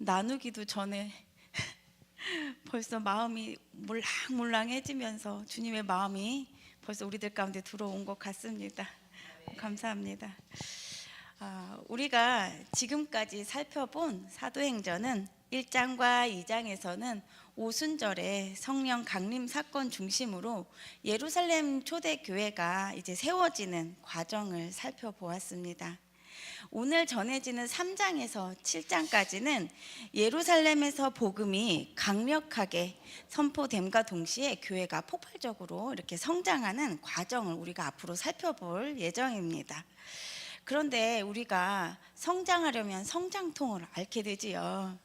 나누기도 전에 벌써 마음이 몰랑몰랑해지면서 주님의 마음이 벌써 우리들 가운데 들어온 것 같습니다. 감사합니다. 우리가 지금까지 살펴본 사도행전은 1장과 2장에서는 오순절에 성령 강림 사건 중심으로 예루살렘 초대교회가 이제 세워지는 과정을 살펴보았습니다. 오늘 전해지는 3장에서 7장까지는 예루살렘에서 복음이 강력하게 선포됨과 동시에 교회가 폭발적으로 이렇게 성장하는 과정을 우리가 앞으로 살펴볼 예정입니다. 그런데 우리가 성장하려면 성장통을 앓게 되지요.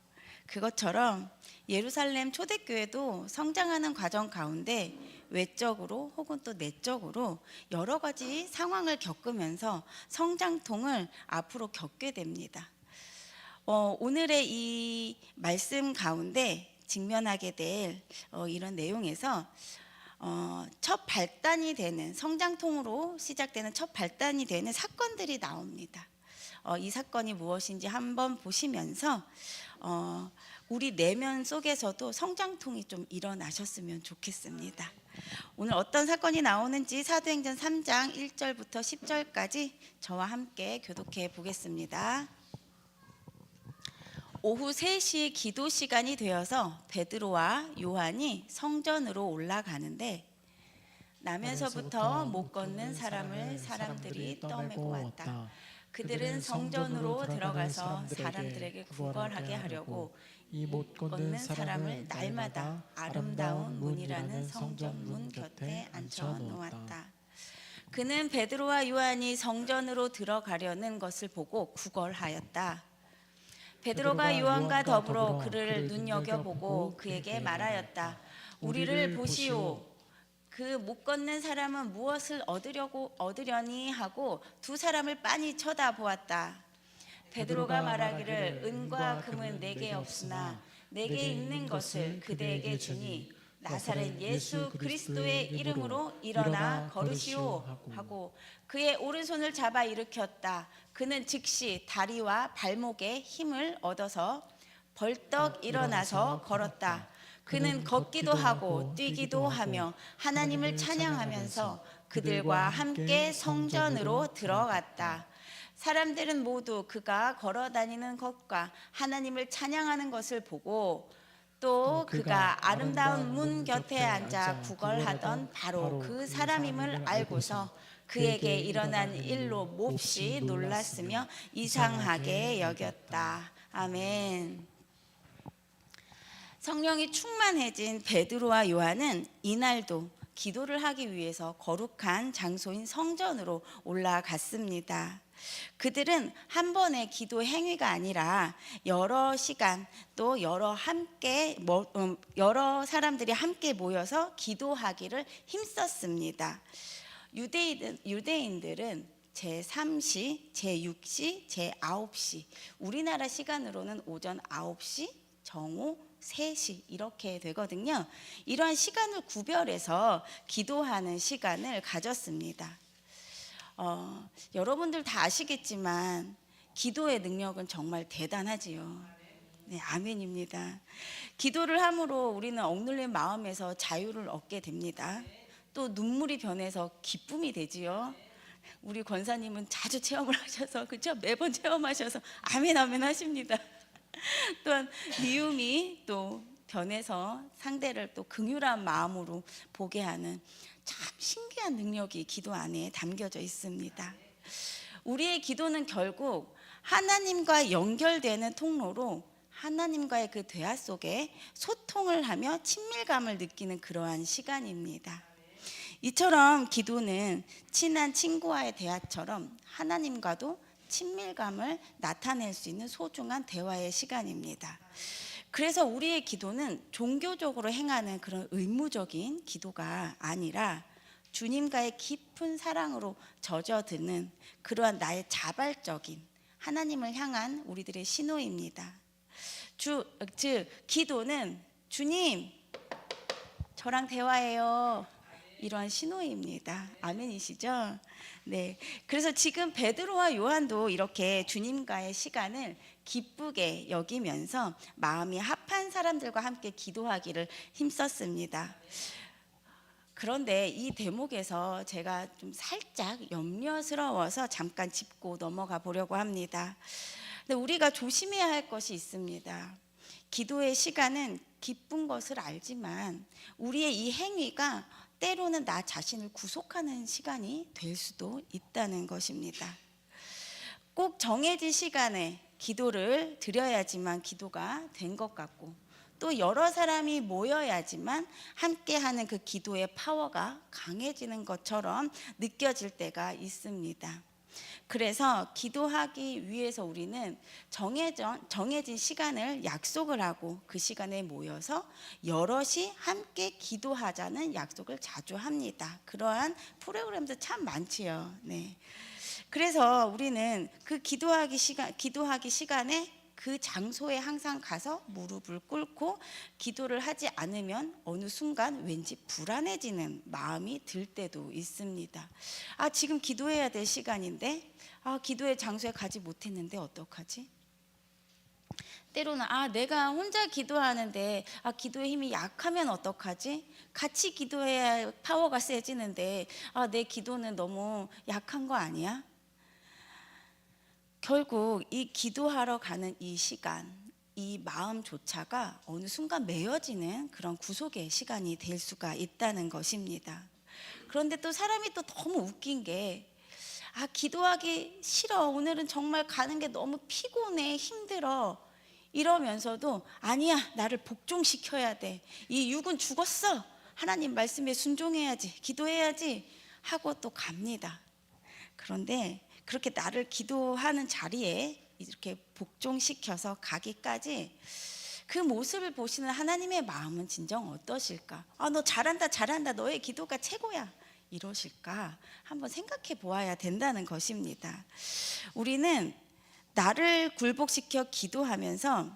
그것처럼 예루살렘 초대교회도 성장하는 과정 가운데 외적으로 혹은 또 내적으로 여러 가지 상황을 겪으면서 성장통을 앞으로 겪게 됩니다. 오늘의 이 말씀 가운데 직면하게 될 이런 내용에서 첫 발단이 되는 성장통으로 시작되는 첫 발단이 되는 사건들이 나옵니다. 이 사건이 무엇인지 한번 보시면서 우리 내면 속에서도 성장통이 좀 일어나셨으면 좋겠습니다. 오늘 어떤 사건이 나오는지 사도행전 3장 1절부터 10절까지 저와 함께 교독해 보겠습니다. 오후 3시 기도 시간이 되어서 베드로와 요한이 성전으로 올라가는데 남에서부터 못 걷는 사람을 사람들이 떠매고 왔다. 그들은 성전으로 들어가서 사람들에게 구걸하게 하려고 이 못 걷는 사람을 날마다 아름다운 문이라는 성전 문 곁에 앉혀 놓았다. 그는 베드로와 요한이 성전으로 들어가려는 것을 보고 구걸하였다. 베드로가 요한과 더불어 그를 눈여겨보고 그에게 말하였다. 우리를 보시오. 그 못 걷는 사람은 무엇을 얻으려니 하고 두 사람을 빤히 쳐다보았다. 베드로가 말하기를 은과 금은 내게 없으나 내게 있는 것을 그대에게 주니 나사렛 예수 그리스도의 이름으로 일어나 걸으시오 하고 그의 오른손을 잡아 일으켰다. 그는 즉시 다리와 발목에 힘을 얻어서 벌떡 일어나서 걸었다. 그는 걷기도 하고 뛰기도 하며 하나님을 찬양하면서 그들과 함께 성전으로 들어갔다. 사람들은 모두 그가 걸어다니는 것과 하나님을 찬양하는 것을 보고 또 그가 아름다운 문 곁에 앉아 구걸하던 바로 그 사람임을 알고서 그에게 일어난 일로 몹시 놀랐으며 이상하게 여겼다. 아멘. 성령이 충만해진 베드로와 요한은 이날도 기도를 하기 위해서 거룩한 장소인 성전으로 올라갔습니다. 그들은 한 번의 기도 행위가 아니라 여러 시간 또 여러 사람들이 함께 모여서 기도하기를 힘썼습니다. 유대인들은 제3시, 제6시, 제9시, 우리나라 시간으로는 오전 9시, 정오 3시 이렇게 되거든요. 이러한 시간을 구별해서 기도하는 시간을 가졌습니다. 여러분들 다 아시겠지만 기도의 능력은 정말 대단하지요. 네, 아멘입니다. 기도를 함으로 우리는 억눌린 마음에서 자유를 얻게 됩니다. 또 눈물이 변해서 기쁨이 되지요. 우리 권사님은 자주 체험을 하셔서 그렇죠? 매번 체험하셔서 아멘 아멘 하십니다. 또한 미움이 또 변해서 상대를 또 긍휼한 마음으로 보게 하는 참 신기한 능력이 기도 안에 담겨져 있습니다. 우리의 기도는 결국 하나님과 연결되는 통로로 하나님과의 그 대화 속에 소통을 하며 친밀감을 느끼는 그러한 시간입니다. 이처럼 기도는 친한 친구와의 대화처럼 하나님과도 친밀감을 나타낼 수 있는 소중한 대화의 시간입니다. 그래서 우리의 기도는 종교적으로 행하는 그런 의무적인 기도가 아니라 주님과의 깊은 사랑으로 젖어드는 그러한 나의 자발적인 하나님을 향한 우리들의 신호입니다. 즉 기도는 주님 저랑 대화해요 이러한 신호입니다. 아멘이시죠? 네. 그래서 지금 베드로와 요한도 이렇게 주님과의 시간을 기쁘게 여기면서 마음이 합한 사람들과 함께 기도하기를 힘썼습니다. 그런데 이 대목에서 제가 좀 살짝 염려스러워서 잠깐 짚고 넘어가 보려고 합니다. 근데 우리가 조심해야 할 것이 있습니다. 기도의 시간은 기쁜 것을 알지만 우리의 이 행위가 때로는 나 자신을 구속하는 시간이 될 수도 있다는 것입니다. 꼭 정해진 시간에 기도를 드려야지만 기도가 된 것 같고, 또 여러 사람이 모여야지만 함께하는 그 기도의 파워가 강해지는 것처럼 느껴질 때가 있습니다. 그래서 기도하기 위해서 우리는 정해진 시간을 약속을 하고 그 시간에 모여서 여럿이 함께 기도하자는 약속을 자주 합니다. 그러한 프로그램도 참 많지요. 네. 그래서 우리는 그 기도하기 시간에 그 장소에 항상 가서 무릎을 꿇고 기도를 하지 않으면 어느 순간 왠지 불안해지는 마음이 들 때도 있습니다. 아, 지금 기도해야 될 시간인데, 기도의 장소에 가지 못했는데 어떡하지? 때로는 내가 혼자 기도하는데 기도의 힘이 약하면 어떡하지? 같이 기도해야 파워가 세지는데 내 기도는 너무 약한 거 아니야? 결국 이 기도하러 가는 이 시간, 이 마음조차가 어느 순간 메어지는 그런 구속의 시간이 될 수가 있다는 것입니다. 그런데 또 사람이 또 너무 웃긴 게 기도하기 싫어, 오늘은 정말 가는 게 너무 피곤해, 힘들어, 이러면서도 아니야, 나를 복종시켜야 돼, 이 육은 죽었어, 하나님 말씀에 순종해야지, 기도해야지 하고 또 갑니다. 그런데 그렇게 나를 기도하는 자리에 이렇게 복종시켜서 가기까지 그 모습을 보시는 하나님의 마음은 진정 어떠실까? 너 잘한다, 잘한다, 너의 기도가 최고야, 이러실까? 한번 생각해 보아야 된다는 것입니다. 우리는 나를 굴복시켜 기도하면서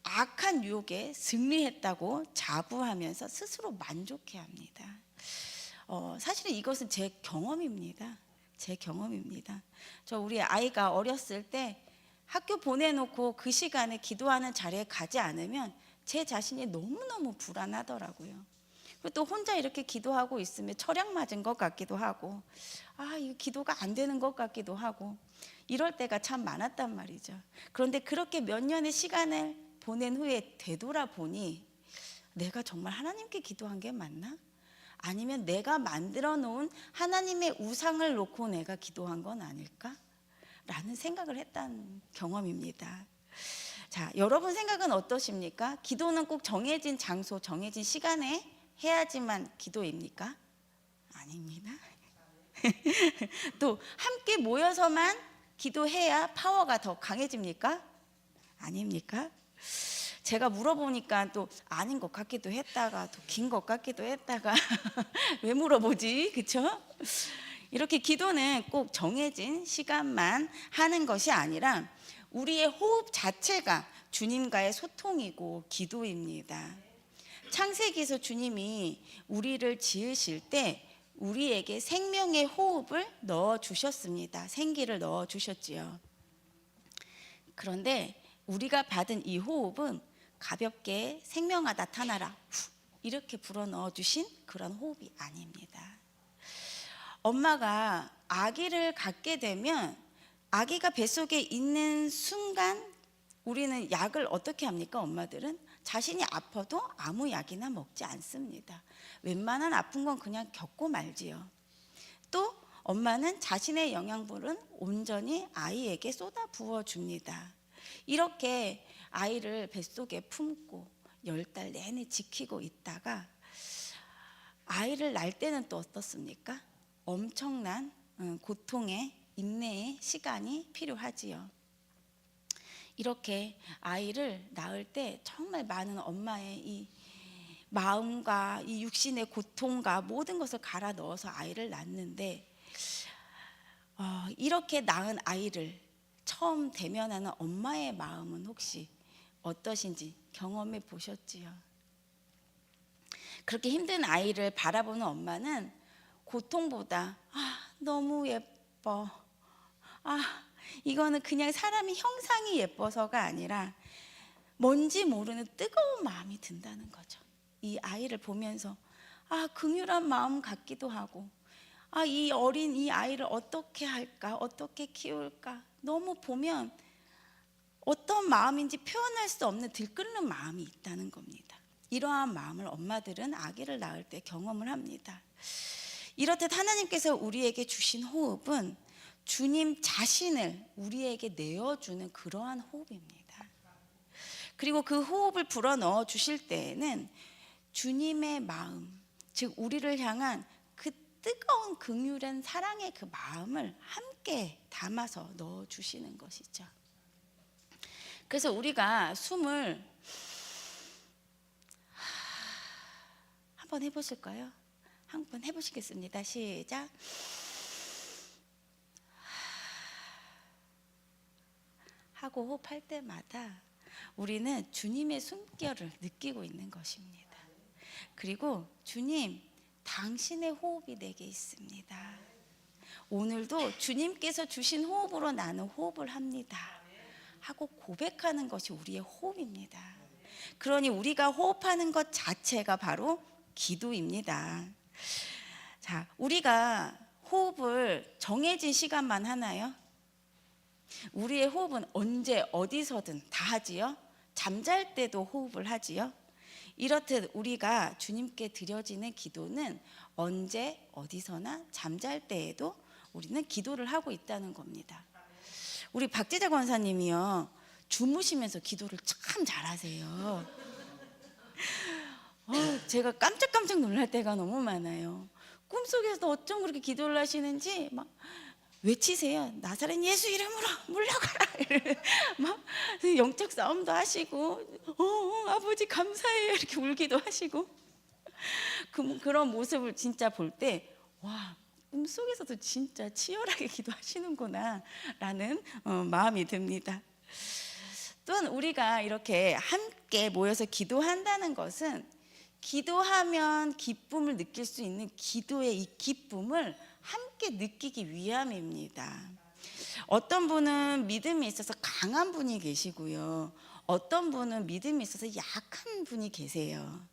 악한 유혹에 승리했다고 자부하면서 스스로 만족해 합니다. 사실은 이것은 제 경험입니다. 저 우리 아이가 어렸을 때 학교 보내놓고 그 시간에 기도하는 자리에 가지 않으면 제 자신이 너무너무 불안하더라고요. 그리고 또 혼자 이렇게 기도하고 있으면 철약 맞은 것 같기도 하고, 이 기도가 안 되는 것 같기도 하고, 이럴 때가 참 많았단 말이죠. 그런데 그렇게 몇 년의 시간을 보낸 후에 되돌아보니 내가 정말 하나님께 기도한 게 맞나? 아니면 내가 만들어 놓은 하나님의 우상을 놓고 내가 기도한 건 아닐까? 라는 생각을 했던 경험입니다. 자, 여러분 생각은 어떠십니까? 기도는 꼭 정해진 장소, 정해진 시간에 해야지만 기도입니까? 아닙니다. 또 함께 모여서만 기도해야 파워가 더 강해집니까? 아닙니까? 제가 물어보니까 또 아닌 것 같기도 했다가 또 긴 것 같기도 했다가 왜 물어보지? 그쵸? 이렇게 기도는 꼭 정해진 시간만 하는 것이 아니라 우리의 호흡 자체가 주님과의 소통이고 기도입니다. 창세기에서 주님이 우리를 지으실 때 우리에게 생명의 호흡을 넣어 주셨습니다. 생기를 넣어 주셨지요. 그런데 우리가 받은 이 호흡은 가볍게 생명아 나타나라, 이렇게 불어 넣어 주신 그런 호흡이 아닙니다. 엄마가 아기를 갖게 되면 아기가 뱃속에 있는 순간 우리는 약을 어떻게 합니까? 엄마들은 자신이 아파도 아무 약이나 먹지 않습니다. 웬만한 아픈 건 그냥 겪고 말지요. 또 엄마는 자신의 영양분은 온전히 아이에게 쏟아 부어 줍니다. 이렇게 아이를 뱃속에 품고 10달 내내 지키고 있다가 아이를 낳을 때는 또 어떻습니까? 엄청난 고통의 인내의 시간이 필요하지요. 이렇게 아이를 낳을 때 정말 많은 엄마의 이 마음과 이 육신의 고통과 모든 것을 갈아 넣어서 아이를 낳는데, 이렇게 낳은 아이를 처음 대면하는 엄마의 마음은 혹시 어떠신지 경험해 보셨지요? 그렇게 힘든 아이를 바라보는 엄마는 고통보다 너무 예뻐, 이거는 그냥 사람이 형상이 예뻐서가 아니라 뭔지 모르는 뜨거운 마음이 든다는 거죠. 이 아이를 보면서 긍휼한 마음 같기도 하고, 이 어린 이 아이를 어떻게 할까, 어떻게 키울까, 너무 보면 어떤 마음인지 표현할 수 없는 들끓는 마음이 있다는 겁니다. 이러한 마음을 엄마들은 아기를 낳을 때 경험을 합니다. 이렇듯 하나님께서 우리에게 주신 호흡은 주님 자신을 우리에게 내어주는 그러한 호흡입니다. 그리고 그 호흡을 불어넣어 주실 때에는 주님의 마음, 즉 우리를 향한 그 뜨거운 긍휼한 사랑의 그 마음을 함께 담아서 넣어 주시는 것이죠. 그래서 우리가 숨을 한번 해보실까요? 한번 해보시겠습니다. 시작. 하고 호흡할 때마다 우리는 주님의 숨결을 느끼고 있는 것입니다. 그리고 주님, 당신의 호흡이 내게 있습니다. 오늘도 주님께서 주신 호흡으로 나는 호흡을 합니다 하고 고백하는 것이 우리의 호흡입니다. 그러니 우리가 호흡하는 것 자체가 바로 기도입니다. 자, 우리가 호흡을 정해진 시간만 하나요? 우리의 호흡은 언제 어디서든 다 하지요. 잠잘 때도 호흡을 하지요. 이렇듯 우리가 주님께 드려지는 기도는 언제 어디서나 잠잘 때에도 우리는 기도를 하고 있다는 겁니다. 우리 박재자 권사님이요, 주무시면서 기도를 참 잘하세요. 제가 깜짝깜짝 놀랄 때가 너무 많아요. 꿈속에서도 어쩜 그렇게 기도를 하시는지 막 외치세요. 나사렛 예수 이름으로 물러가라. 막 영적 싸움도 하시고, 아버지 감사해요 이렇게 울기도 하시고, 그런 모습을 진짜 볼 때 와, 꿈속에서도 진짜 치열하게 기도하시는구나 라는 마음이 듭니다. 또한 우리가 이렇게 함께 모여서 기도한다는 것은 기도하면 기쁨을 느낄 수 있는 기도의 이 기쁨을 함께 느끼기 위함입니다. 어떤 분은 믿음이 있어서 강한 분이 계시고요, 어떤 분은 믿음이 있어서 약한 분이 계세요.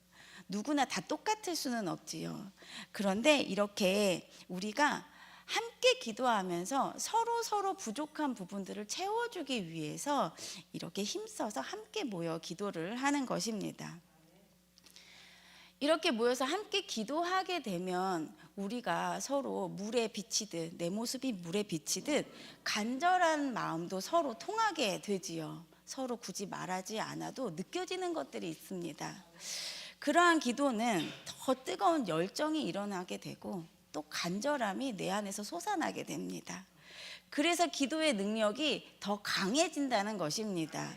누구나 다 똑같을 수는 없지요. 그런데 이렇게 우리가 함께 기도하면서 서로 부족한 부분들을 채워주기 위해서 이렇게 힘써서 함께 모여 기도를 하는 것입니다. 이렇게 모여서 함께 기도하게 되면 우리가 서로 물에 비치듯, 내 모습이 물에 비치듯 간절한 마음도 서로 통하게 되지요. 서로 굳이 말하지 않아도 느껴지는 것들이 있습니다. 그러한 기도는 더 뜨거운 열정이 일어나게 되고 또 간절함이 내 안에서 솟아나게 됩니다. 그래서 기도의 능력이 더 강해진다는 것입니다.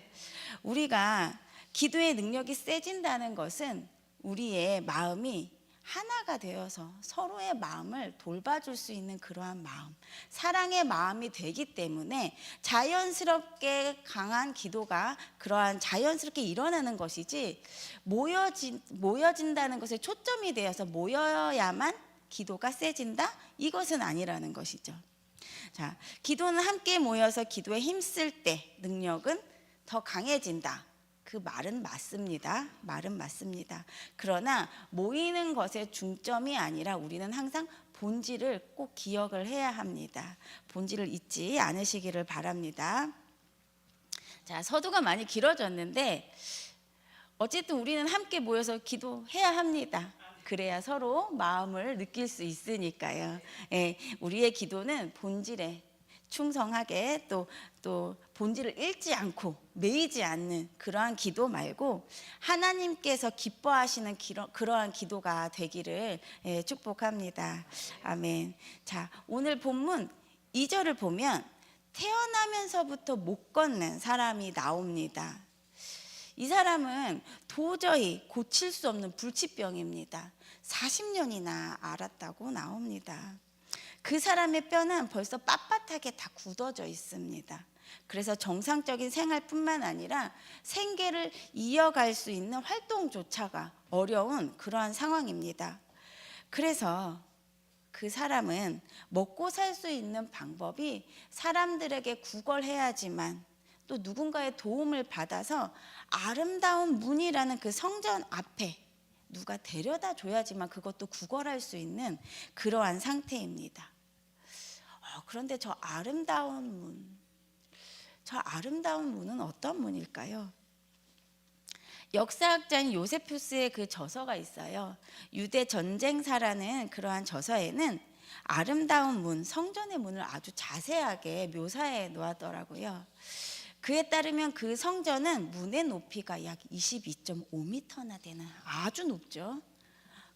우리가 기도의 능력이 세진다는 것은 우리의 마음이 하나가 되어서 서로의 마음을 돌봐줄 수 있는 그러한 마음, 사랑의 마음이 되기 때문에 자연스럽게 강한 기도가 그러한 자연스럽게 일어나는 것이지, 모여진다는 것에 초점이 되어서 모여야만 기도가 세진다? 이것은 아니라는 것이죠. 자, 기도는 함께 모여서 기도에 힘쓸 때 능력은 더 강해진다. 그 말은 맞습니다. 말은 맞습니다. 그러나 모이는 것에 중점이 아니라 우리는 항상 본질을 꼭 기억을 해야 합니다. 본질을 잊지 않으시기를 바랍니다. 자, 서두가 많이 길어졌는데 어쨌든 우리는 함께 모여서 기도해야 합니다. 그래야 서로 마음을 느낄 수 있으니까요. 우리의 기도는 본질에 충성하게 또 본질을 잃지 않고 매이지 않는 그러한 기도 말고 하나님께서 기뻐하시는 그러한 기도가 되기를 축복합니다. 아멘. 자, 오늘 본문 2절을 보면 태어나면서부터 못 걷는 사람이 나옵니다. 이 사람은 도저히 고칠 수 없는 불치병입니다. 40년이나 앓았다고 나옵니다. 그 사람의 뼈는 벌써 빳빳하게 다 굳어져 있습니다. 그래서 정상적인 생활뿐만 아니라 생계를 이어갈 수 있는 활동조차가 어려운 그러한 상황입니다. 그래서 그 사람은 먹고 살 수 있는 방법이 사람들에게 구걸해야지만 또 누군가의 도움을 받아서 아름다운 문이라는 그 성전 앞에 누가 데려다 줘야지만 그것도 구걸할 수 있는 그러한 상태입니다. 그런데 저 아름다운 문은 어떤 문일까요? 역사학자인 요세푸스의 그 저서가 있어요. 유대 전쟁사라는 그러한 저서에는 아름다운 문, 성전의 문을 아주 자세하게 묘사해 놓았더라고요. 그에 따르면 그 성전은 문의 높이가 약 22.5m나 되는 아주 높죠.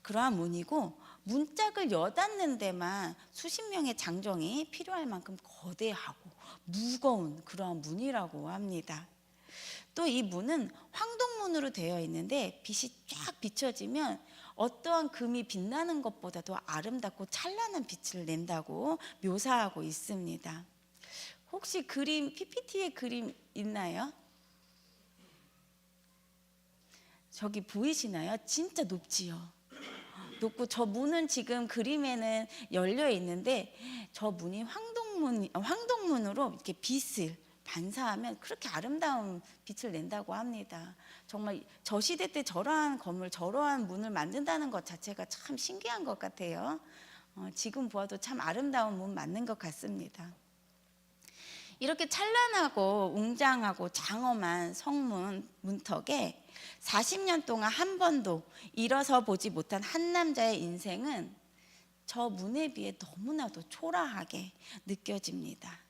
그러한 문이고 문짝을 여닫는 데만 수십 명의 장정이 필요할 만큼 거대하고 무거운 그러한 문이라고 합니다. 또 이 문은 황동문으로 되어 있는데 빛이 쫙 비춰지면 어떠한 금이 빛나는 것보다도 아름답고 찬란한 빛을 낸다고 묘사하고 있습니다. 혹시 그림, PPT에 그림 있나요? 저기 보이시나요? 진짜 높지요. 높고 저 문은 지금 그림에는 열려 있는데 저 문이 황동문으로 이렇게 빛을 반사하면 그렇게 아름다운 빛을 낸다고 합니다. 정말 저 시대 때 저러한 건물, 저러한 문을 만든다는 것 자체가 참 신기한 것 같아요. 지금 보아도 참 아름다운 문 맞는 것 같습니다. 이렇게 찬란하고 웅장하고 장엄한 성문 문턱에 40년 동안 한 번도 일어서 보지 못한 한 남자의 인생은 저 문에 비해 너무나도 초라하게 느껴집니다.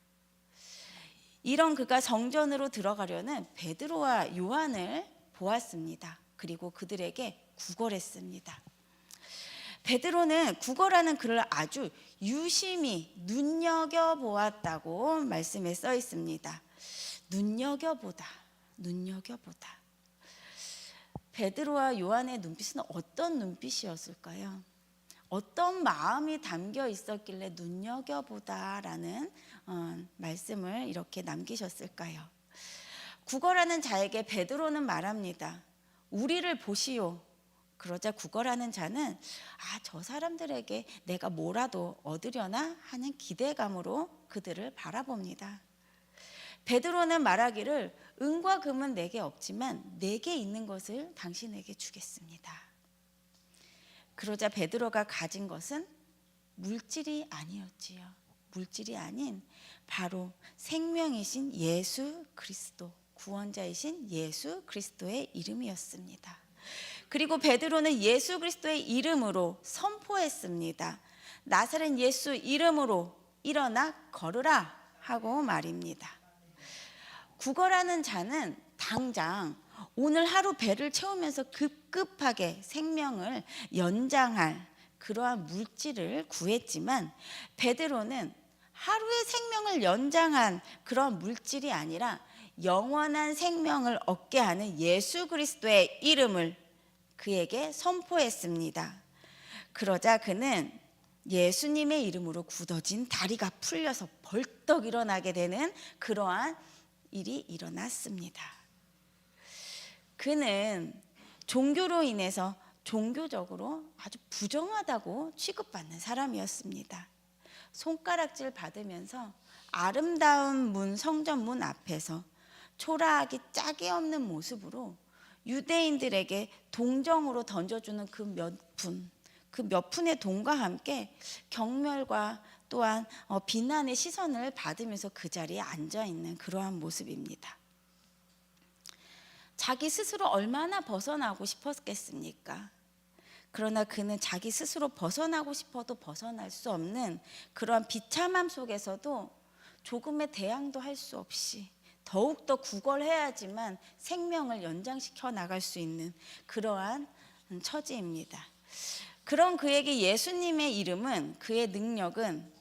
이런 그가 성전으로 들어가려는 베드로와 요한을 보았습니다. 그리고 그들에게 구걸했습니다. 베드로는 구걸하는 그를 아주 유심히 눈여겨보았다고 말씀에 써 있습니다. 눈여겨보다. 베드로와 요한의 눈빛은 어떤 눈빛이었을까요? 어떤 마음이 담겨 있었길래 눈여겨보다라는 말씀을 이렇게 남기셨을까요? 구걸하는 자에게 베드로는 말합니다. 우리를 보시오. 그러자 구걸하는 자는 저 사람들에게 내가 뭐라도 얻으려나 하는 기대감으로 그들을 바라봅니다. 베드로는 말하기를 은과 금은 내게 없지만 내게 있는 것을 당신에게 주겠습니다. 그러자 베드로가 가진 것은 물질이 아니었지요. 물질이 아닌 바로 생명이신 예수 그리스도, 구원자이신 예수 그리스도의 이름이었습니다. 그리고 베드로는 예수 그리스도의 이름으로 선포했습니다. 나사렛 예수 이름으로 일어나 걸으라 하고 말입니다. 구걸하는 자는 당장 오늘 하루 배를 채우면서 급급하게 생명을 연장할 그러한 물질을 구했지만 베드로는 하루의 생명을 연장한 그런 물질이 아니라 영원한 생명을 얻게 하는 예수 그리스도의 이름을 그에게 선포했습니다. 그러자 그는 예수님의 이름으로 굳어진 다리가 풀려서 벌떡 일어나게 되는 그러한 일이 일어났습니다. 그는 종교로 인해서 종교적으로 아주 부정하다고 취급받는 사람이었습니다. 손가락질 받으면서 아름다운 성전 문 앞에서 초라하기 짝이 없는 모습으로 유대인들에게 동정으로 던져주는 그 몇 푼의 돈과 함께 경멸과 또한 비난의 시선을 받으면서 그 자리에 앉아있는 그러한 모습입니다. 자기 스스로 얼마나 벗어나고 싶었겠습니까? 그러나 그는 자기 스스로 벗어나고 싶어도 벗어날 수 없는 그러한 비참함 속에서도 조금의 대항도 할 수 없이 더욱더 구걸해야지만 생명을 연장시켜 나갈 수 있는 그러한 처지입니다. 그런 그에게 예수님의 이름은, 그의 능력은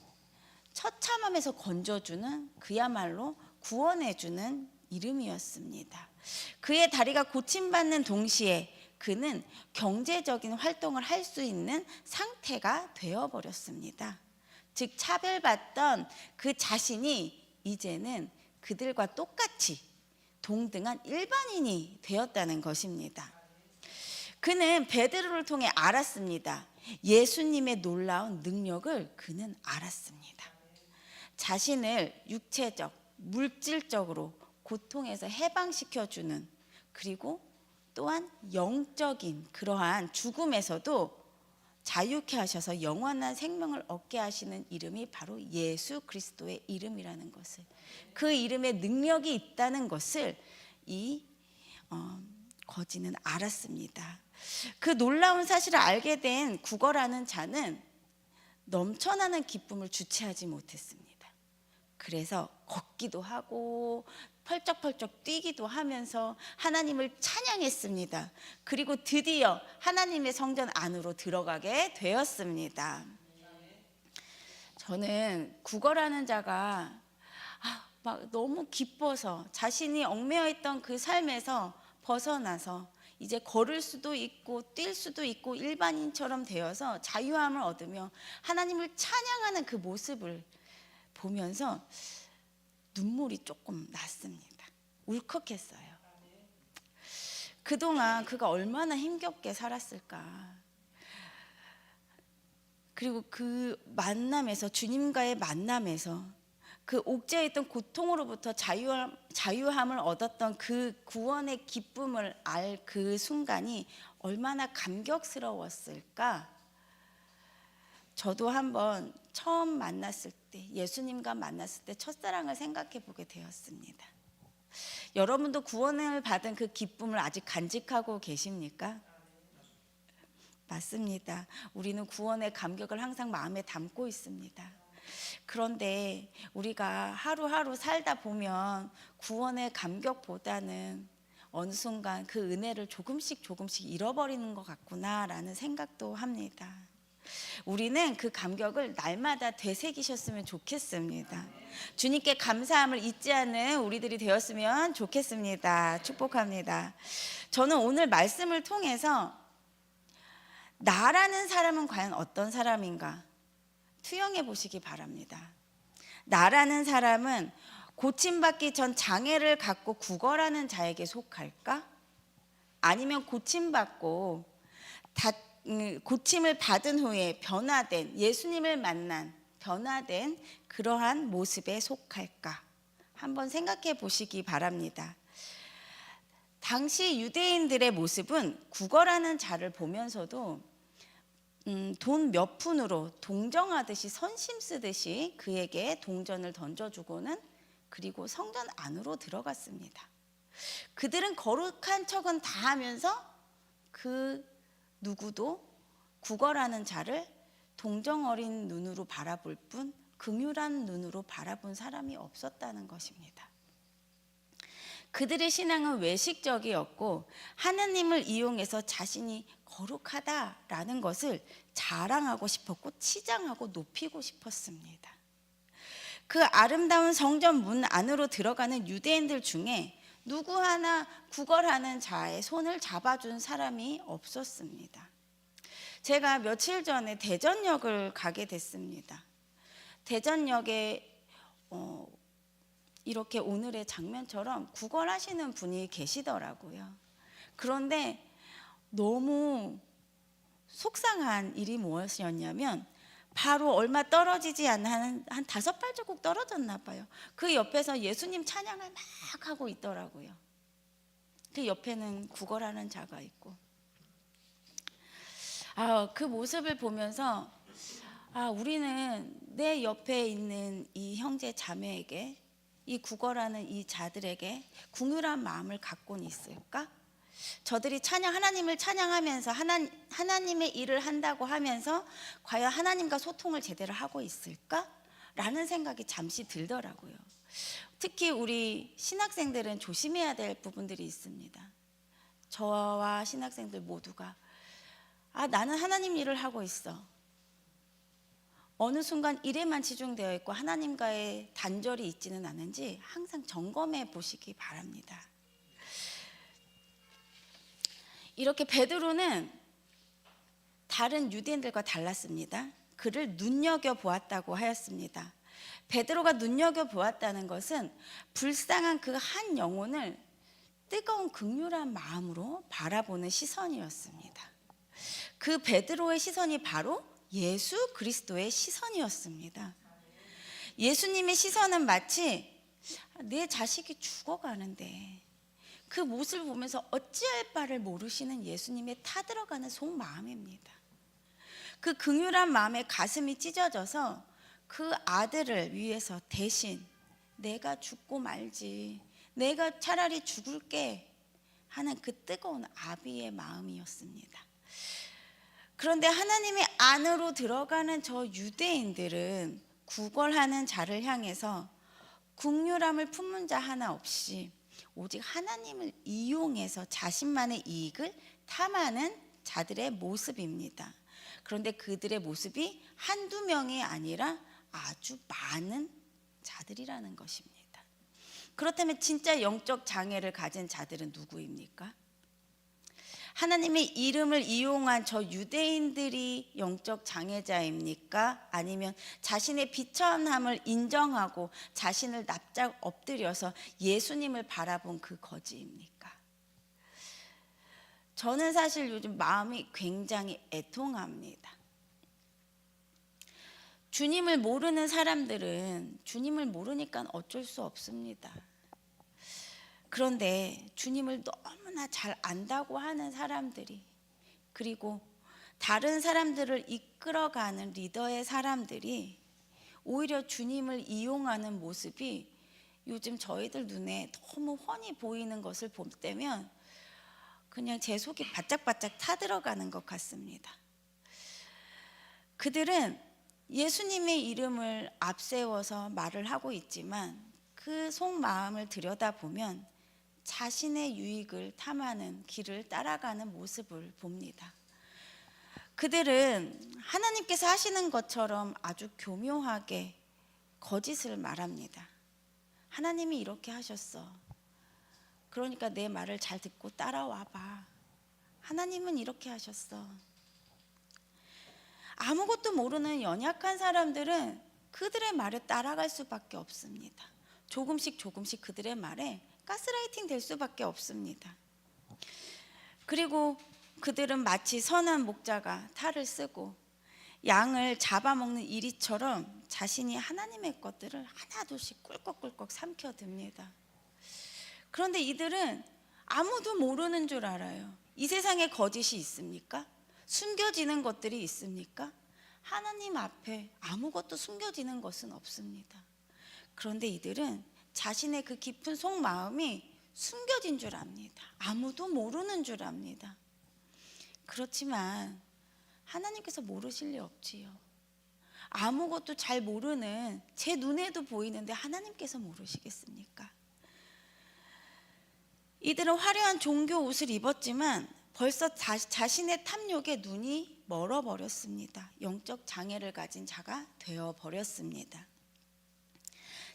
처참함에서 건져주는, 그야말로 구원해주는 이름이었습니다. 그의 다리가 고침받는 동시에 그는 경제적인 활동을 할 수 있는 상태가 되어버렸습니다. 즉 차별받던 그 자신이 이제는 그들과 똑같이 동등한 일반인이 되었다는 것입니다. 그는 베드로를 통해 알았습니다. 예수님의 놀라운 능력을 그는 알았습니다. 자신을 육체적, 물질적으로 고통에서 해방시켜주는, 그리고 또한 영적인 그러한 죽음에서도 자유케 하셔서 영원한 생명을 얻게 하시는 이름이 바로 예수 그리스도의 이름이라는 것을, 그 이름에 능력이 있다는 것을 이 거지는 알았습니다. 그 놀라운 사실을 알게 된 구걸하는 자는 넘쳐나는 기쁨을 주체하지 못했습니다. 그래서 걷기도 하고 펄쩍펄쩍 뛰기도 하면서 하나님을 찬양했습니다. 그리고 드디어 하나님의 성전 안으로 들어가게 되었습니다. 저는 구걸하는 자가 막 너무 기뻐서 자신이 얽매여 있던 그 삶에서 벗어나서 이제 걸을 수도 있고 뛸 수도 있고 일반인처럼 되어서 자유함을 얻으며 하나님을 찬양하는 그 모습을 보면서 눈물이 조금 났습니다. 울컥했어요. 그동안 그가 얼마나 힘겹게 살았을까. 그리고 그 만남에서, 주님과의 만남에서 그 옥죄에 있던 고통으로부터 자유함을 얻었던 그 구원의 기쁨을 알 그 순간이 얼마나 감격스러웠을까. 저도 한번 처음 만났을 때, 예수님과 만났을 때 첫사랑을 생각해 보게 되었습니다. 여러분도 구원을 받은 그 기쁨을 아직 간직하고 계십니까? 맞습니다. 우리는 구원의 감격을 항상 마음에 담고 있습니다. 그런데 우리가 하루하루 살다 보면 구원의 감격보다는 어느 순간 그 은혜를 조금씩 잃어버리는 것 같구나라는 생각도 합니다. 우리는 그 감격을 날마다 되새기셨으면 좋겠습니다. 주님께 감사함을 잊지 않는 우리들이 되었으면 좋겠습니다. 축복합니다. 저는 오늘 말씀을 통해서 나라는 사람은 과연 어떤 사람인가 투영해 보시기 바랍니다. 나라는 사람은 고침받기 전 장애를 갖고 구걸하는 자에게 속할까? 아니면 고침받고 고침을 받은 후에 변화된, 예수님을 만난 변화된 그러한 모습에 속할까? 한번 생각해 보시기 바랍니다. 당시 유대인들의 모습은 구걸하는 자를 보면서도 돈 몇 푼으로 동정하듯이, 선심 쓰듯이 그에게 동전을 던져주고는 그리고 성전 안으로 들어갔습니다. 그들은 거룩한 척은 다 하면서 그 누구도 구걸하는 자를 동정어린 눈으로 바라볼 뿐 긍휼한 눈으로 바라본 사람이 없었다는 것입니다. 그들의 신앙은 외식적이었고 하나님을 이용해서 자신이 거룩하다라는 것을 자랑하고 싶었고 치장하고 높이고 싶었습니다. 그 아름다운 성전 문 안으로 들어가는 유대인들 중에 누구 하나 구걸하는 자의 손을 잡아준 사람이 없었습니다. 제가 며칠 전에 대전역을 가게 됐습니다. 대전역에 이렇게 오늘의 장면처럼 구걸하시는 분이 계시더라고요. 그런데 너무 속상한 일이 무엇이었냐면 바로 얼마 떨어지지 않은 한 5발자국 떨어졌나 봐요. 그 옆에서 예수님 찬양을 막 하고 있더라고요. 그 옆에는 구걸하는 자가 있고, 그 모습을 보면서 우리는 내 옆에 있는 이 형제 자매에게, 이 구걸하는 이 자들에게 긍휼한 마음을 갖고는 있을까? 저들이 하나님을 찬양하면서 하나님의 일을 한다고 하면서 과연 하나님과 소통을 제대로 하고 있을까? 라는 생각이 잠시 들더라고요. 특히 우리 신학생들은 조심해야 될 부분들이 있습니다. 저와 신학생들 모두가 나는 하나님 일을 하고 있어. 어느 순간 일에만 치중되어 있고 하나님과의 단절이 있지는 않은지 항상 점검해 보시기 바랍니다. 이렇게 베드로는 다른 유대인들과 달랐습니다. 그를 눈여겨보았다고 하였습니다. 베드로가 눈여겨보았다는 것은 불쌍한 그 한 영혼을 뜨거운 긍휼한 마음으로 바라보는 시선이었습니다. 그 베드로의 시선이 바로 예수 그리스도의 시선이었습니다. 예수님의 시선은 마치 내 자식이 죽어가는데 그 모습을 보면서 어찌할 바를 모르시는 예수님의 타들어가는 속마음입니다. 그 긍휼한 마음에 가슴이 찢어져서 그 아들을 위해서 대신 내가 죽고 말지, 내가 차라리 죽을게 하는 그 뜨거운 아비의 마음이었습니다. 그런데 하나님의 안으로 들어가는 저 유대인들은 구걸하는 자를 향해서 긍휼함을 품은 자 하나 없이 오직 하나님을 이용해서 자신만의 이익을 탐하는 자들의 모습입니다. 그런데 그들의 모습이 한두 명이 아니라 아주 많은 자들이라는 것입니다. 그렇다면 진짜 영적 장애를 가진 자들은 누구입니까? 하나님의 이름을 이용한 저 유대인들이 영적 장애자입니까? 아니면 자신의 비천함을 인정하고 자신을 납작 엎드려서 예수님을 바라본 그 거지입니까? 저는 사실 요즘 마음이 굉장히 애통합니다. 주님을 모르는 사람들은 주님을 모르니까 어쩔 수 없습니다. 그런데 주님을 너무나 잘 안다고 하는 사람들이, 그리고 다른 사람들을 이끌어가는 리더의 사람들이 오히려 주님을 이용하는 모습이 요즘 저희들 눈에 너무 훤히 보이는 것을 볼 때면 그냥 제 속이 바짝바짝 타들어가는 것 같습니다. 그들은 예수님의 이름을 앞세워서 말을 하고 있지만 그 속마음을 들여다보면 자신의 유익을 탐하는 길을 따라가는 모습을 봅니다. 그들은 하나님께서 하시는 것처럼 아주 교묘하게 거짓을 말합니다. 하나님이 이렇게 하셨어. 그러니까 내 말을 잘 듣고 따라와 봐. 하나님은 이렇게 하셨어. 아무것도 모르는 연약한 사람들은 그들의 말에 따라갈 수밖에 없습니다. 조금씩 그들의 말에 가스라이팅 될 수밖에 없습니다. 그리고 그들은 마치 선한 목자가 탈을 쓰고 양을 잡아먹는 이리처럼 자신이 하나님의 것들을 하나둘씩 꿀꺽꿀꺽 삼켜듭니다. 그런데 이들은 아무도 모르는 줄 알아요. 이 세상에 거짓이 있습니까? 숨겨지는 것들이 있습니까? 하나님 앞에 아무것도 숨겨지는 것은 없습니다. 그런데 이들은 자신의 그 깊은 속마음이 숨겨진 줄 압니다. 아무도 모르는 줄 압니다. 그렇지만 하나님께서 모르실 리 없지요. 아무것도 잘 모르는 제 눈에도 보이는데 하나님께서 모르시겠습니까? 이들은 화려한 종교 옷을 입었지만 벌써 자신의 탐욕에 눈이 멀어버렸습니다. 영적 장애를 가진 자가 되어버렸습니다.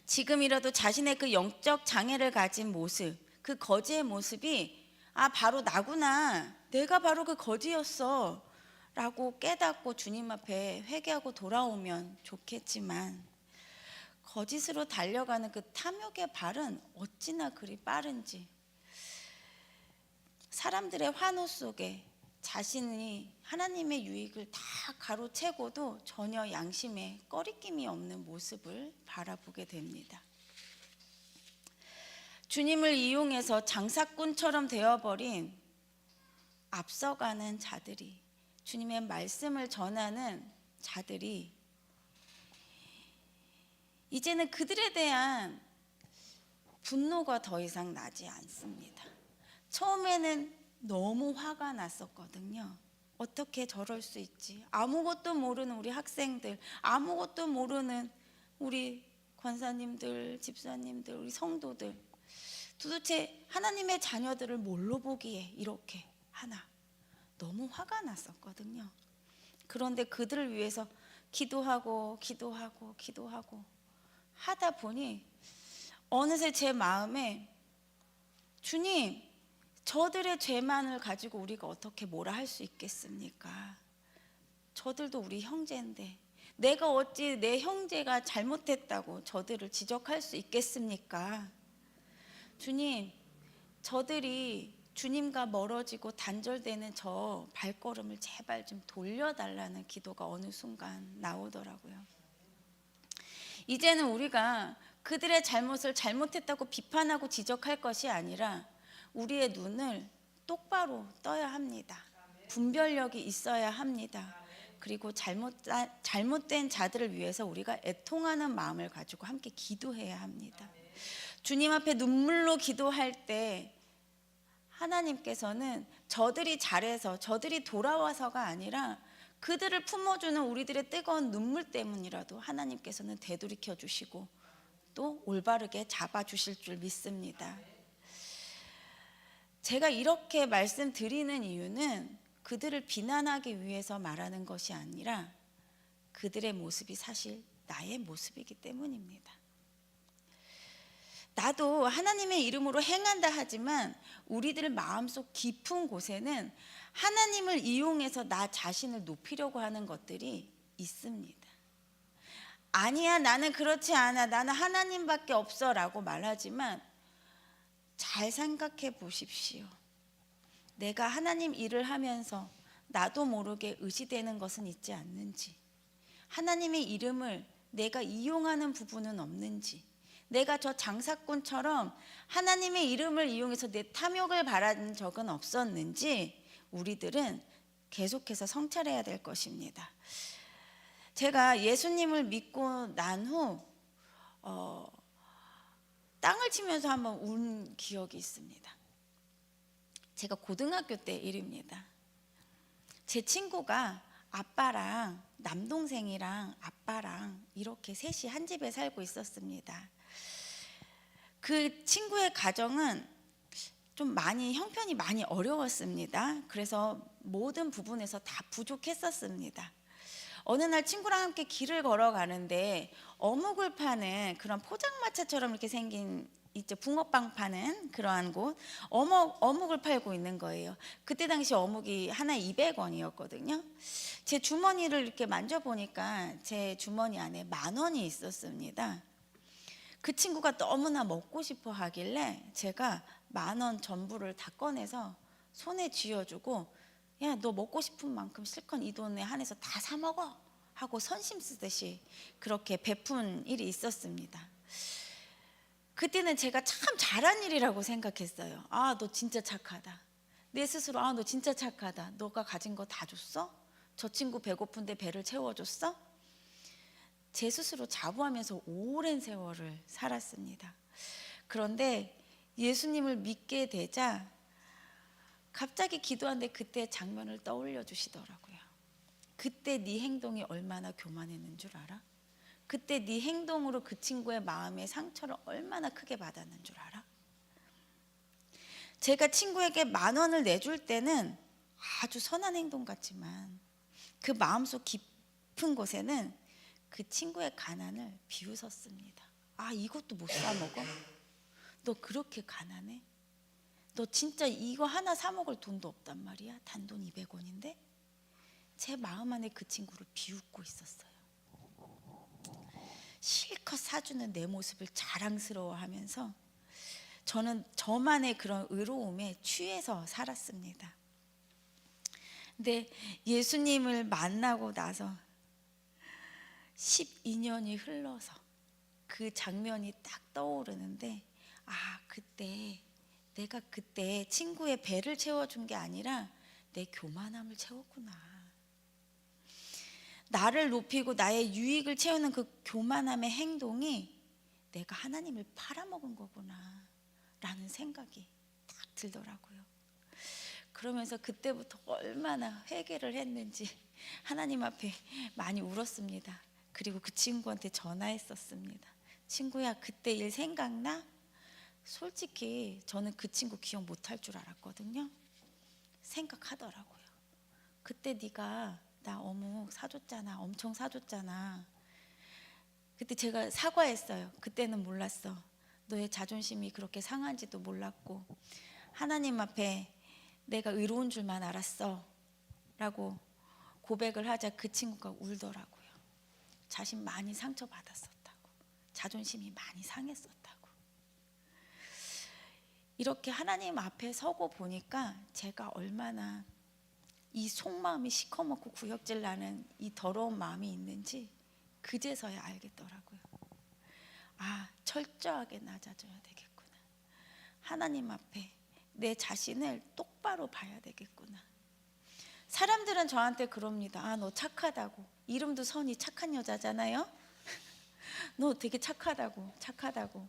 지금이라도 자신의 그 영적 장애를 가진 모습, 그 거지의 모습이 바로 나구나, 내가 바로 그 거지였어 라고 깨닫고 주님 앞에 회개하고 돌아오면 좋겠지만 거짓으로 달려가는 그 탐욕의 발은 어찌나 그리 빠른지, 사람들의 환호 속에 자신이 하나님의 유익을 다 가로채고도 전혀 양심에 꺼리낌이 없는 모습을 바라보게 됩니다. 주님을 이용해서 장사꾼처럼 되어버린 앞서가는 자들이, 주님의 말씀을 전하는 자들이 이제는 그들에 대한 분노가 더 이상 나지 않습니다. 처음에는 너무 화가 났었거든요. 어떻게 저럴 수 있지? 아무것도 모르는 우리 학생들, 아무것도 모르는 우리 권사님들, 집사님들, 우리 성도들, 도대체 하나님의 자녀들을 뭘로 보기에 이렇게 하나? 너무 화가 났었거든요. 그런데 그들을 위해서 기도하고 하다 보니 어느새 제 마음에 주님, 저들의 죄만을 가지고 우리가 어떻게 뭐라 할 수 있겠습니까? 저들도 우리 형제인데 내가 어찌 내 형제가 잘못했다고 저들을 지적할 수 있겠습니까? 주님, 저들이 주님과 멀어지고 단절되는 저 발걸음을 제발 좀 돌려달라는 기도가 어느 순간 나오더라고요. 이제는 우리가 그들의 잘못을 잘못했다고 비판하고 지적할 것이 아니라 우리의 눈을 똑바로 떠야 합니다. 분별력이 있어야 합니다. 그리고 잘못된 자들을 위해서 우리가 애통하는 마음을 가지고 함께 기도해야 합니다. 주님 앞에 눈물로 기도할 때 하나님께서는 저들이 잘해서 저들이 돌아와서가 아니라 그들을 품어주는 우리들의 뜨거운 눈물 때문이라도 하나님께서는 되돌이켜 주시고 또 올바르게 잡아주실 줄 믿습니다. 제가 이렇게 말씀드리는 이유는 그들을 비난하기 위해서 말하는 것이 아니라 그들의 모습이 사실 나의 모습이기 때문입니다. 나도 하나님의 이름으로 행한다 하지만 우리들 마음속 깊은 곳에는 하나님을 이용해서 나 자신을 높이려고 하는 것들이 있습니다. 아니야, 나는 그렇지 않아, 나는 하나님밖에 없어 라고 말하지만 잘 생각해 보십시오. 내가 하나님 일을 하면서 나도 모르게 의지되는 것은 있지 않는지, 하나님의 이름을 내가 이용하는 부분은 없는지, 내가 저 장사꾼처럼 하나님의 이름을 이용해서 내 탐욕을 바라는 적은 없었는지 우리들은 계속해서 성찰해야 될 것입니다. 제가 예수님을 믿고 난 후 땅을 치면서 한번 운 기억이 있습니다. 제가 고등학교 때 일입니다. 제 친구가 아빠랑 남동생이랑 아빠랑 이렇게 셋이 한 집에 살고 있었습니다. 그 친구의 가정은 좀 형편이 많이 어려웠습니다. 그래서 모든 부분에서 다 부족했었습니다. 어느 날 친구랑 함께 길을 걸어가는데 어묵을 파는 그런 포장마차처럼 이렇게 생긴 있죠, 붕어빵 파는 그러한 곳, 어묵을 팔고 있는 거예요. 그때 당시 어묵이 하나에 200원이었거든요. 제 주머니를 이렇게 만져보니까 제 주머니 안에 10,000원이 있었습니다. 그 친구가 너무나 먹고 싶어 하길래 제가 10,000원 전부를 다 꺼내서 손에 쥐어주고, 야, 너 먹고 싶은 만큼 실컷 이 돈에 한해서 다 사 먹어 하고 선심 쓰듯이 그렇게 베푼 일이 있었습니다. 그때는 제가 참 잘한 일이라고 생각했어요. 아, 너 진짜 착하다. 내 스스로, 아, 너 진짜 착하다. 너가 가진 거 다 줬어? 저 친구 배고픈데 배를 채워줬어? 제 스스로 자부하면서 오랜 세월을 살았습니다. 그런데 예수님을 믿게 되자 갑자기 기도하는데 그때 장면을 떠올려 주시더라고요. 그때 네 행동이 얼마나 교만했는 줄 알아? 그때 네 행동으로 그 친구의 마음의 상처를 얼마나 크게 받았는 줄 알아? 제가 친구에게 10,000원을 내줄 때는 아주 선한 행동 같지만 그 마음속 깊은 곳에는 그 친구의 가난을 비웃었습니다. 아, 이것도 못 사 먹어? 너 그렇게 가난해? 너 진짜 이거 하나 사 먹을 돈도 없단 말이야? 단돈 200원인데? 제 마음 안에 그 친구를 비웃고 있었어요. 실컷 사주는 내 모습을 자랑스러워하면서 저는 저만의 그런 의로움에 취해서 살았습니다. 근데 예수님을 만나고 나서 12년이 흘러서 그 장면이 딱 떠오르는데, 아, 내가 그때 친구의 배를 채워준 게 아니라 내 교만함을 채웠구나. 나를 높이고 나의 유익을 채우는 그 교만함의 행동이 내가 하나님을 팔아먹은 거구나 라는 생각이 딱 들더라고요. 그러면서 그때부터 얼마나 회개를 했는지 하나님 앞에 많이 울었습니다. 그리고 그 친구한테 전화했었습니다. 친구야, 그때 일 생각나? 솔직히 저는 그 친구 기억 못할 줄 알았거든요. 생각하더라고요. 그때 네가 나 어묵 사줬잖아. 엄청 사줬잖아. 그때 제가 사과했어요. 그때는 몰랐어. 너의 자존심이 그렇게 상한지도 몰랐고 하나님 앞에 내가 의로운 줄만 알았어 라고 고백을 하자 그 친구가 울더라고요. 자신 많이 상처받았었다고, 자존심이 많이 상했었다고. 이렇게 하나님 앞에 서고 보니까 제가 얼마나 이 속마음이 시커멓고 구역질 나는 이 더러운 마음이 있는지 그제서야 알겠더라고요. 아, 철저하게 낮아져야 되겠구나. 하나님 앞에 내 자신을 똑바로 봐야 되겠구나. 사람들은 저한테 그럽니다. 아, 너 착하다고. 이름도 선이 착한 여자잖아요. 너 되게 착하다고.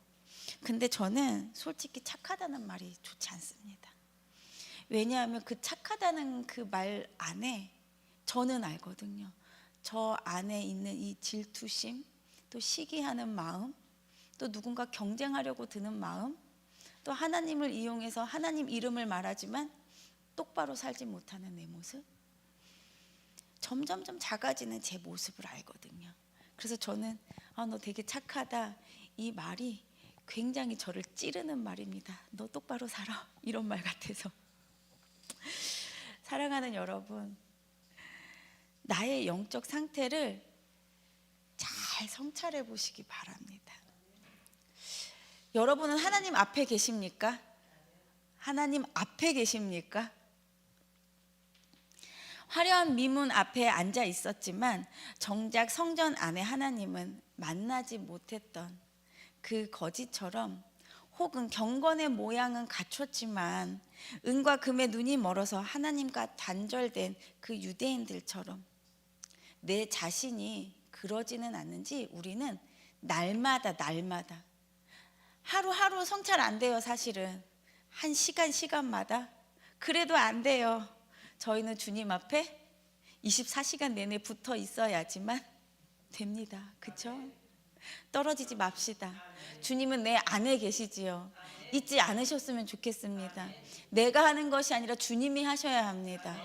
근데 저는 솔직히 착하다는 말이 좋지 않습니다. 왜냐하면 그 착하다는 그 말 안에 저는 알거든요. 저 안에 있는 이 질투심, 또 시기하는 마음, 또 누군가 경쟁하려고 드는 마음, 또 하나님을 이용해서 하나님 이름을 말하지만 똑바로 살지 못하는 내 모습, 점점점 작아지는 제 모습을 알거든요. 그래서 저는 아, 너 되게 착하다, 이 말이 굉장히 저를 찌르는 말입니다. 너 똑바로 살아, 이런 말 같아서. 사랑하는 여러분, 나의 영적 상태를 잘 성찰해 보시기 바랍니다. 여러분은 하나님 앞에 계십니까? 하나님 앞에 계십니까? 화려한 미문 앞에 앉아 있었지만 정작 성전 안에 하나님은 만나지 못했던 그 거지처럼, 혹은 경건의 모양은 갖췄지만 은과 금의 눈이 멀어서 하나님과 단절된 그 유대인들처럼 내 자신이 그러지는 않는지 우리는 날마다 하루하루 성찰 안 돼요. 사실은 한 시간마다 그래도 안 돼요. 저희는 주님 앞에 24시간 내내 붙어 있어야지만 됩니다. 그렇죠? 떨어지지 맙시다. 주님은 내 안에 계시지요. 잊지 않으셨으면 좋겠습니다. 내가 하는 것이 아니라 주님이 하셔야 합니다.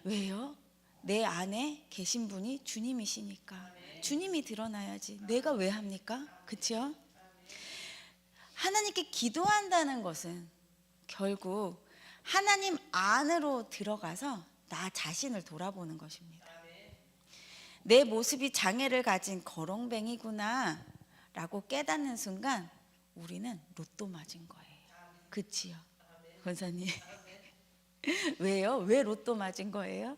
왜요? 내 안에 계신 분이 주님이시니까. 주님이 드러나야지 내가 왜 합니까? 그렇죠? 하나님께 기도한다는 것은 결국 하나님 안으로 들어가서 나 자신을 돌아보는 것입니다. 내 모습이 장애를 가진 거렁뱅이구나 라고 깨닫는 순간 우리는 로또 맞은 거예요. 그치요? 권사님. 왜요? 왜 로또 맞은 거예요?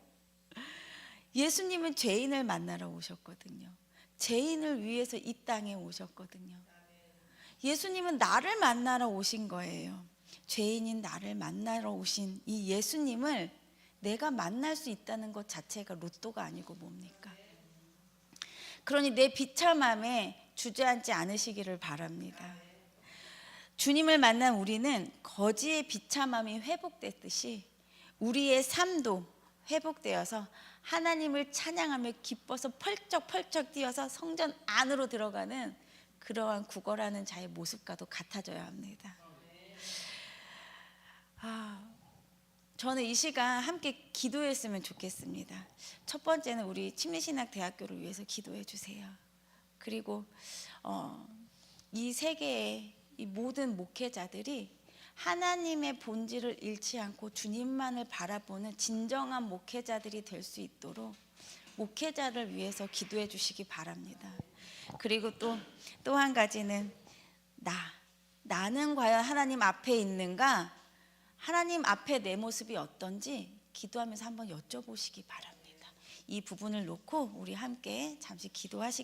예수님은 죄인을 만나러 오셨거든요. 죄인을 위해서 이 땅에 오셨거든요. 예수님은 나를 만나러 오신 거예요. 죄인인 나를 만나러 오신 이 예수님을 내가 만날 수 있다는 것 자체가 로또가 아니고 뭡니까? 그러니 내 비참함에 주저앉지 않으시기를 바랍니다. 주님을 만난 우리는 거지의 비참함이 회복됐듯이 우리의 삶도 회복되어서 하나님을 찬양하며 기뻐서 펄쩍펄쩍 뛰어서 성전 안으로 들어가는 그러한 구걸하는 자의 모습과도 같아져야 합니다. 저는 이 시간 함께 기도했으면 좋겠습니다. 첫 번째는 우리 침례신학대학교를 위해서 기도해 주세요. 그리고 이 세계의 이 모든 목회자들이 하나님의 본질을 잃지 않고 주님만을 바라보는 진정한 목회자들이 될 수 있도록 목회자를 위해서 기도해 주시기 바랍니다. 그리고 또 한 가지는 나는 과연 하나님 앞에 있는가? 하나님 앞에 내 모습이 어떤지 기도하면서 한번 여쭤보시기 바랍니다. 이 부분을 놓고 우리 함께 잠시 기도하시기